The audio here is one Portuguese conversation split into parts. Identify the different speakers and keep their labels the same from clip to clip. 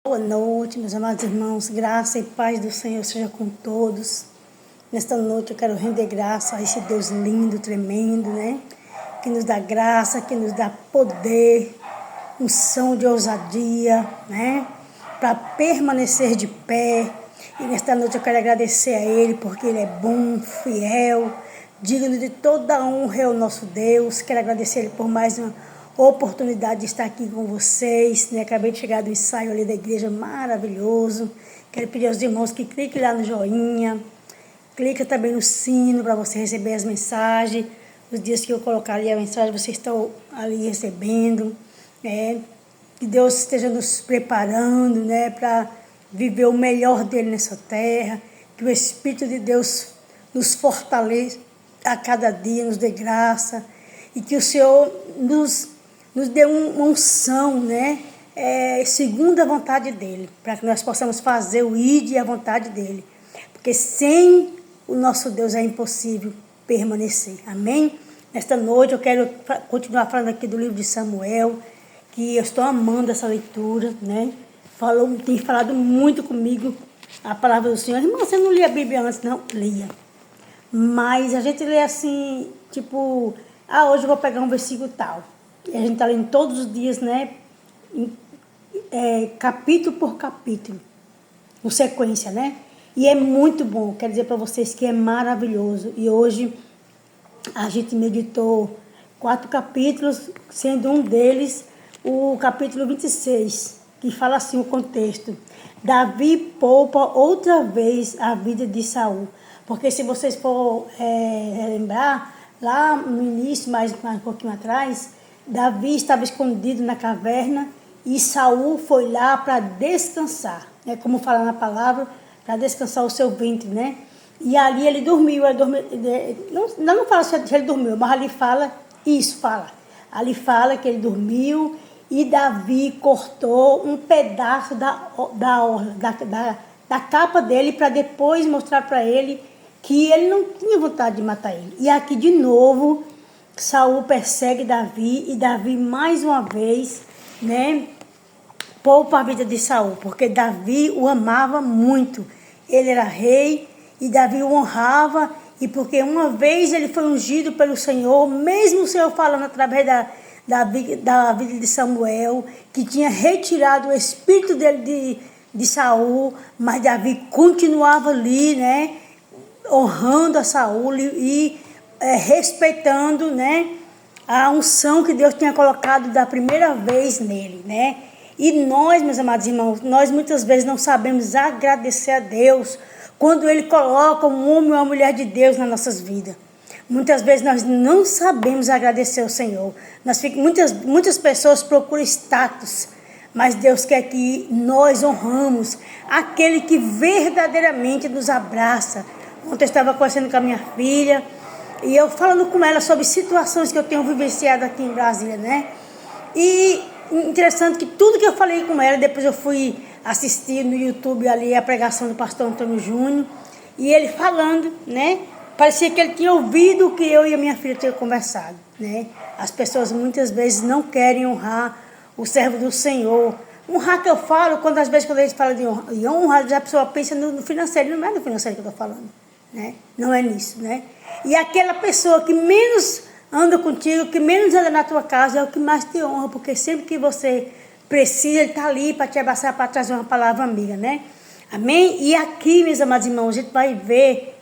Speaker 1: Boa noite, meus amados irmãos. Graça e paz do Senhor seja com todos. Nesta noite eu quero render graça a esse Deus lindo, tremendo, né? Que nos dá graça, que nos dá poder, unção de ousadia, né? Para permanecer de pé. E nesta noite eu quero agradecer a Ele, porque Ele é bom, fiel, digno de toda honra é o nosso Deus. Quero agradecer a Ele por mais uma oportunidade de estar aqui com vocês, né? Acabei de chegar do ensaio ali da igreja, maravilhoso. Quero pedir aos irmãos que cliquem lá no joinha, clica também no sino para você receber as mensagens. Os dias que eu colocar ali a mensagem, vocês estão ali recebendo, né? Que Deus esteja nos preparando, né, para viver o melhor dele nessa terra. Que o Espírito de Deus nos fortaleça a cada dia, nos dê graça. E que o Senhor nos dê uma unção, né? Segundo a vontade dEle, para que nós possamos fazer o ide e a vontade dEle. Porque sem o nosso Deus é impossível permanecer. Amém? Nesta noite eu quero continuar falando aqui do livro de Samuel, que eu estou amando essa leitura, né? Tem falado muito comigo a palavra do Senhor. Irmão, você não lia a Bíblia antes? Não, lia. Mas a gente lê assim, tipo, hoje eu vou pegar um versículo tal. E a gente está lendo todos os dias, né? Capítulo por capítulo, com sequência, né? E é muito bom, quero dizer para vocês que é maravilhoso. E hoje a gente meditou 4 capítulos, sendo um deles o capítulo 26, que fala assim o contexto. Davi poupa outra vez a vida de Saul. Porque se vocês for lembrar, lá no início, mais um pouquinho atrás, Davi estava escondido na caverna e Saul foi lá para descansar, né? Como fala na palavra, para descansar o seu ventre, né? E ali ele dormiu, não fala se ele dormiu, mas ali fala, ali fala que ele dormiu e Davi cortou um pedaço da capa dele para depois mostrar para ele que ele não tinha vontade de matar ele. E aqui de novo Saul persegue Davi e Davi mais uma vez, né, poupa a vida de Saul, porque Davi o amava muito. Ele era rei e Davi o honrava, e porque uma vez ele foi ungido pelo Senhor, mesmo o Senhor falando através da vida de Samuel, que tinha retirado o espírito dele de Saul, mas Davi continuava ali, né, honrando a Saul e respeitando, né, a unção que Deus tinha colocado da primeira vez nele, né? E nós, meus amados irmãos, nós muitas vezes não sabemos agradecer a Deus quando Ele coloca um homem ou uma mulher de Deus nas nossas vidas. Muitas vezes nós não sabemos agradecer ao Senhor. Muitas pessoas procuram status, mas Deus quer que nós honramos aquele que verdadeiramente nos abraça. Ontem eu estava conversando com a minha filha e eu falando com ela sobre situações que eu tenho vivenciado aqui em Brasília, né? E interessante que tudo que eu falei com ela, depois eu fui assistir no YouTube ali a pregação do pastor Antônio Júnior, e ele falando, né? Parecia que ele tinha ouvido o que eu e a minha filha tinham conversado, né? As pessoas muitas vezes não querem honrar o servo do Senhor. Honrar que eu falo, quando a gente fala de honra, a pessoa pensa no financeiro, não é no financeiro que eu estou falando, né? Não é nisso, né? E aquela pessoa que menos anda contigo, que menos anda na tua casa, é o que mais te honra, porque sempre que você precisa, ele está ali para te abraçar, para trazer uma palavra amiga, né? Amém? E aqui, meus amados irmãos, a gente vai ver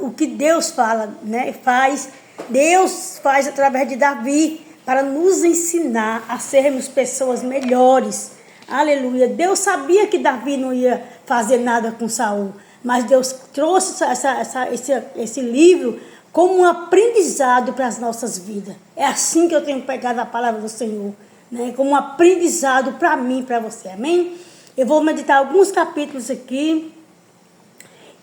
Speaker 1: o que Deus fala, né? Deus faz através de Davi para nos ensinar a sermos pessoas melhores. Aleluia. Deus sabia que Davi não ia fazer nada com Saul, mas Deus trouxe esse livro como um aprendizado para as nossas vidas. É assim que eu tenho pegado a palavra do Senhor, né? Como um aprendizado para mim e para você. Amém? Eu vou meditar alguns capítulos aqui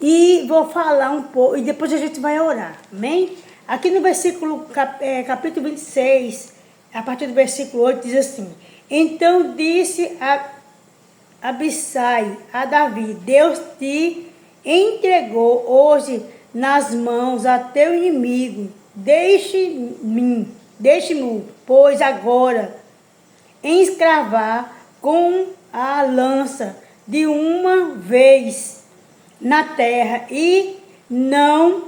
Speaker 1: e vou falar um pouco, e depois a gente vai orar. Amém? Aqui no capítulo 26, a partir do versículo 8, diz assim: Então disse Abissai a Davi: Deus te entregou hoje nas mãos a teu inimigo. Deixe-me, pois, agora escravar com a lança de uma vez na terra e não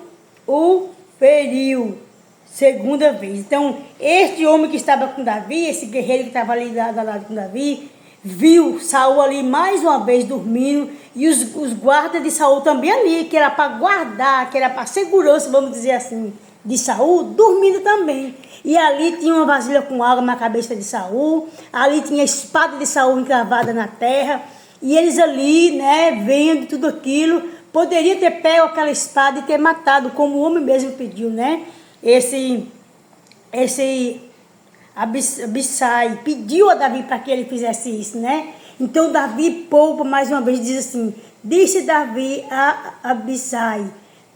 Speaker 1: o feriu segunda vez. Então, este homem que estava com Davi, esse guerreiro que estava ali lado com Davi, viu Saul ali mais uma vez dormindo, e os guardas de Saul também ali, que era para guardar, que era para segurança, vamos dizer assim, de Saul, dormindo também. E ali tinha uma vasilha com água na cabeça de Saul, ali tinha a espada de Saul encravada na terra, e eles ali, né, vendo tudo aquilo, poderia ter pego aquela espada e ter matado, como o homem mesmo pediu, né? Esse Abissai pediu a Davi para que ele fizesse isso, né? Então Davi poupa mais uma vez, diz assim: disse Davi a Abissai: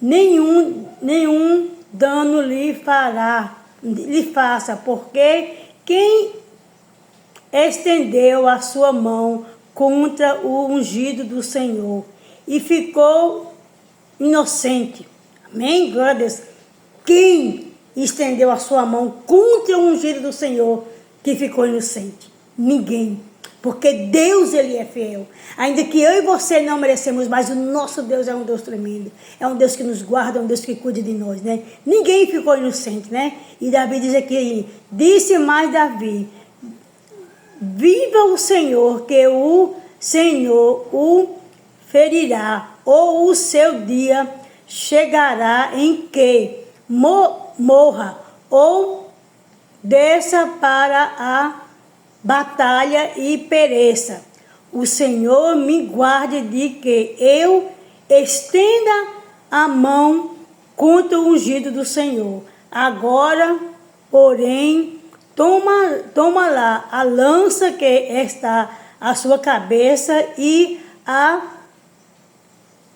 Speaker 1: nenhum dano lhe faça, porque quem estendeu a sua mão contra o ungido do Senhor e ficou inocente. Amém? Glória a Deus. Quem estendeu a sua mão contra o ungido do Senhor que ficou inocente? Ninguém. Porque Deus, Ele é fiel. Ainda que eu e você não merecemos, mas o nosso Deus é um Deus tremendo. É um Deus que nos guarda, é um Deus que cuida de nós, né? Ninguém ficou inocente, né? E Davi diz aqui, disse mais Davi: viva o Senhor, que o Senhor o ferirá, ou o seu dia chegará em que morra, ou desça para a batalha e pereça. O Senhor me guarde de que eu estenda a mão contra o ungido do Senhor. Agora, porém, toma lá a lança que está à sua cabeça e a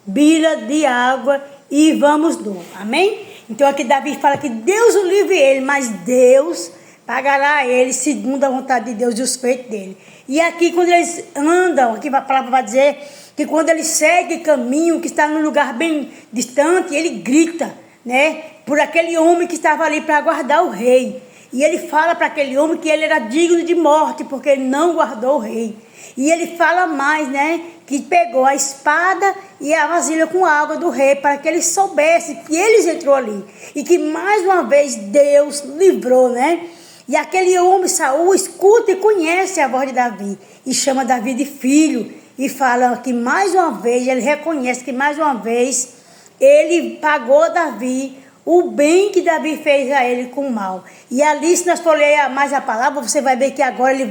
Speaker 1: bilha de água e vamos no. Amém? Então aqui Davi fala que Deus o livre ele, mas Deus pagará a ele segundo a vontade de Deus e os feitos dele. E aqui quando eles andam, aqui a palavra vai dizer que quando ele segue caminho, que está num lugar bem distante, ele grita, né, por aquele homem que estava ali para guardar o rei. E ele fala para aquele homem que ele era digno de morte, porque ele não guardou o rei. E ele fala mais, né, que pegou a espada e a vasilha com água do rei, para que ele soubesse que eles entrou ali. E que mais uma vez Deus livrou, né? E aquele homem, Saul, escuta e conhece a voz de Davi. E chama Davi de filho. E fala que mais uma vez, ele reconhece que mais uma vez, ele pagou a Davi o bem que Davi fez a ele com o mal. E ali, se nós for ler mais a palavra, você vai ver que agora ele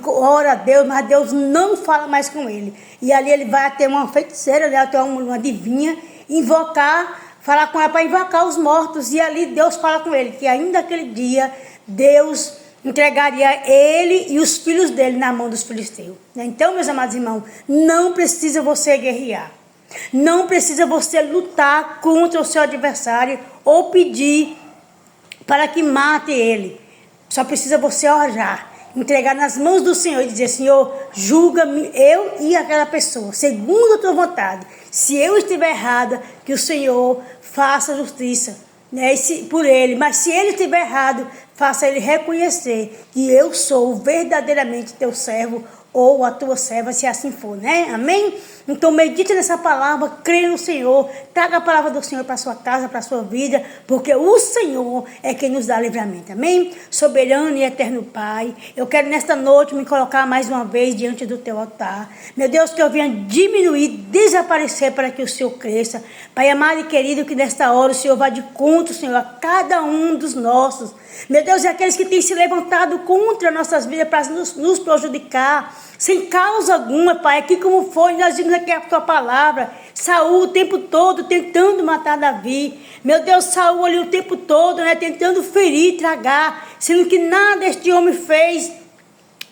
Speaker 1: ora a Deus, mas Deus não fala mais com ele. E ali ele vai ter uma feiticeira, né, até uma adivinha, falar com ela para invocar os mortos. E ali Deus fala com ele, que ainda aquele dia Deus entregaria ele e os filhos dele na mão dos filisteus. Então, meus amados irmãos, não precisa você guerrear. Não precisa você lutar contra o seu adversário ou pedir para que mate ele. Só precisa você orar, entregar nas mãos do Senhor e dizer: Senhor, julga-me, eu e aquela pessoa, segundo a tua vontade. Se eu estiver errada, que o Senhor faça justiça, né, por ele. Mas se ele estiver errado, faça ele reconhecer que eu sou verdadeiramente teu servo ou a tua serva, se assim for, né? Amém? Então medite nessa palavra, creia no Senhor, traga a palavra do Senhor para a sua casa, para a sua vida, porque o Senhor é quem nos dá livramento, amém? Soberano e eterno Pai, eu quero nesta noite me colocar mais uma vez diante do teu altar, meu Deus, que eu venha diminuir, desaparecer para que o Senhor cresça. Pai amado e querido, que nesta hora o Senhor vá de conta, Senhor, a cada um dos nossos, meu Deus, e aqueles que têm se levantado contra nossas vidas para nos prejudicar, sem causa alguma, Pai. Aqui como foi, nós vimos aqui a tua palavra, Saul o tempo todo tentando matar Davi, meu Deus, Saul ali o tempo todo, né, tentando ferir, tragar, sendo que nada este homem fez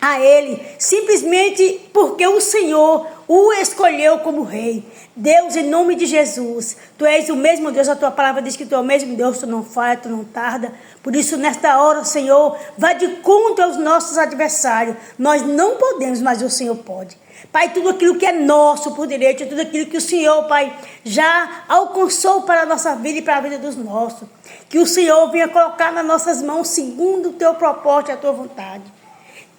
Speaker 1: a ele, simplesmente porque o Senhor o escolheu como rei. Deus, em nome de Jesus, tu és o mesmo Deus, a tua palavra diz que tu é o mesmo Deus, tu não falha, tu não tarda. Por isso, nesta hora, Senhor, vá de conta aos nossos adversários. Nós não podemos, mas o Senhor pode. Pai, tudo aquilo que é nosso por direito, tudo aquilo que o Senhor, Pai, já alcançou para a nossa vida e para a vida dos nossos, que o Senhor venha colocar nas nossas mãos segundo o teu propósito e a tua vontade.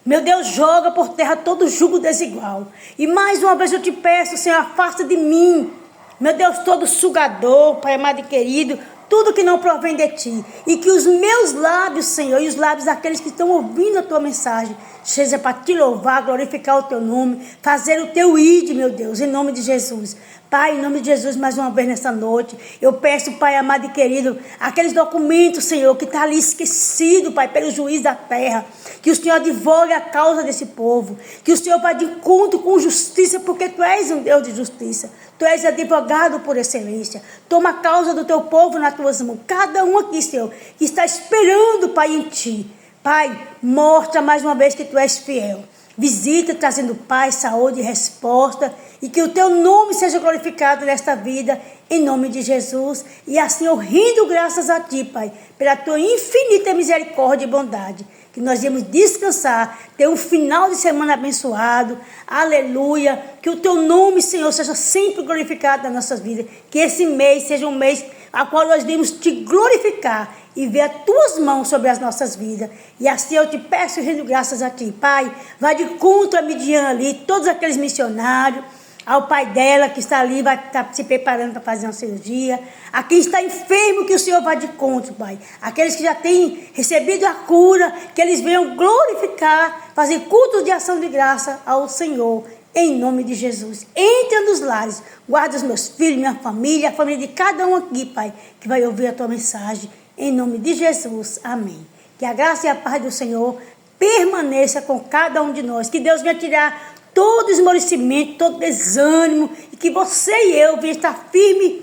Speaker 1: Meu Deus, joga por terra todo jugo desigual. E mais uma vez eu te peço, Senhor, afasta de mim, meu Deus, todo sugador, Pai amado e querido, tudo que não provém de Ti. E que os meus lábios, Senhor, e os lábios daqueles que estão ouvindo a Tua mensagem, seja para Te louvar, glorificar o Teu nome, fazer o Teu ID, meu Deus, em nome de Jesus. Pai, em nome de Jesus, mais uma vez nessa noite, eu peço, Pai amado e querido, aqueles documentos, Senhor, que está ali esquecido, Pai, pelo juiz da terra, que o Senhor advogue a causa desse povo, que o Senhor vá de encontro com justiça, porque Tu és um Deus de justiça, Tu és advogado por excelência. Toma a causa do Teu povo nas Tuas mãos, cada um aqui, Senhor, que está esperando, Pai, em Ti. Pai, mostra mais uma vez que Tu és fiel. Visita trazendo paz, saúde e resposta. E que o Teu nome seja glorificado nesta vida, em nome de Jesus. E assim eu rindo graças a Ti, Pai, pela Tua infinita misericórdia e bondade. Que nós íamos descansar, ter um final de semana abençoado. Aleluia. Que o Teu nome, Senhor, seja sempre glorificado nas nossas vidas. Que esse mês seja um mês a qual nós vimos Te glorificar e ver as Tuas mãos sobre as nossas vidas. E assim eu te peço e rendo graças a Ti, Pai. Vai de encontro a Midian ali, todos aqueles missionários, ao pai dela que está ali, vai estar se preparando para fazer uma cirurgia. A quem está enfermo, que o Senhor vá de encontro, Pai. Aqueles que já têm recebido a cura, que eles venham glorificar, fazer cultos de ação de graça ao Senhor. Em nome de Jesus, entra nos lares, guarda os meus filhos, minha família, a família de cada um aqui, Pai, que vai ouvir a Tua mensagem. Em nome de Jesus, amém. Que a graça e a paz do Senhor permaneça com cada um de nós. Que Deus venha tirar todo esmorecimento, todo desânimo. E que você e eu venham estar firme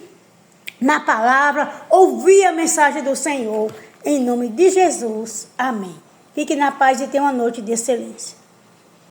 Speaker 1: na palavra, ouvir a mensagem do Senhor. Em nome de Jesus, amém. Fique na paz e tenha uma noite de excelência.